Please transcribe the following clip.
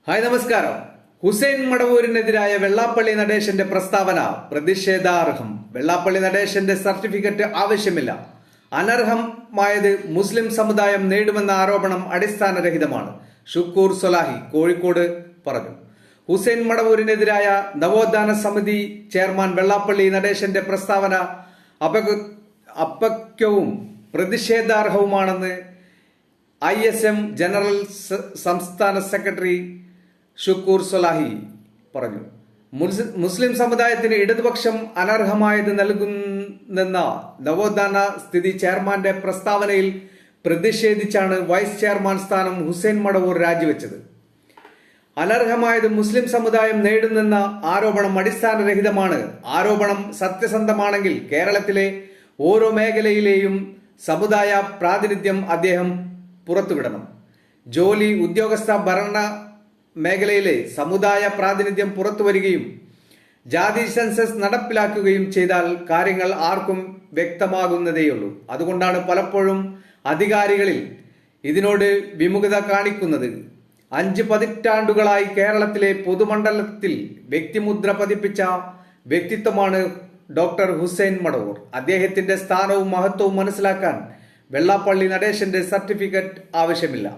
Hi നമസ്കാരം. ഹുസൈൻ മടവൂരിനെതിരായ വെള്ളാപ്പള്ളി നടേശന്റെ പ്രസ്താവന പ്രതിഷേധാർഹം. Vellappally നടേശന്റെ certificate ആവശ്യമില്ല. അനർഹമായത് മുസ്ലിം സമുദായം നേടുമെന്ന ആരോപണം അടിസ്ഥാനരഹിതമാണ്. ഷുക്കൂർ സൊലാഹി കോഴിക്കോട് പറഞ്ഞു. ഹുസൈൻ മടവൂരിനെതിരായ നവോത്ഥാന സമിതി ചെയർമാൻ വെള്ളാപ്പള്ളി നടേശന്റെ പ്രസ്താവന അപക്വവും പ്രതിഷേധാർഹവുമാണെന്ന് ISM ജനറൽ സംസ്ഥാന സെക്രട്ടറി ഷുക്കൂർ സൊലാഹി പറഞ്ഞു. മുസ്ലിം സമുദായത്തിന് ഇടതുപക്ഷം അനർഹമായത് നൽകുന്നെന്ന നവോത്ഥാന സ്ഥിതി ചെയർമാന്റെ പ്രസ്താവനയിൽ പ്രതിഷേധിച്ചാണ് വൈസ് ചെയർമാൻ സ്ഥാനം ഹുസൈൻ മടവൂർ രാജിവെച്ചത്. അനർഹമായത് മുസ്ലിം സമുദായം നേടുന്നെന്ന ആരോപണം അടിസ്ഥാനരഹിതമാണ്. ആരോപണം സത്യസന്ധമാണെങ്കിൽ കേരളത്തിലെ ഓരോ മേഖലയിലെയും സമുദായ പ്രാതിനിധ്യം അദ്ദേഹം പുറത്തുവിടണം. ജോലി, ഉദ്യോഗസ്ഥ, ഭരണ മേഖലയിലെ സമുദായ പ്രാതിനിധ്യം പുറത്തുവരികയും ജാതി സെൻസസ് നടപ്പിലാക്കുകയും ചെയ്താൽ കാര്യങ്ങൾ ആർക്കും വ്യക്തമാകുന്നതേയുള്ളൂ. അതുകൊണ്ടാണ് പലപ്പോഴും അധികാരികളിൽ ഇതിനോട് വിമുഖത കാണിക്കുന്നത്. 5 പതിറ്റാണ്ടുകളായി കേരളത്തിലെ പൊതുമണ്ഡലത്തിൽ വ്യക്തിമുദ്ര പതിപ്പിച്ച വ്യക്തിത്വമാണ് ഡോക്ടർ ഹുസൈൻ മടവൂർ. അദ്ദേഹത്തിന്റെ സ്ഥാനവും മഹത്വവും മനസ്സിലാക്കാൻ വെള്ളാപ്പള്ളി നടേശന്റെ സർട്ടിഫിക്കറ്റ് ആവശ്യമില്ല.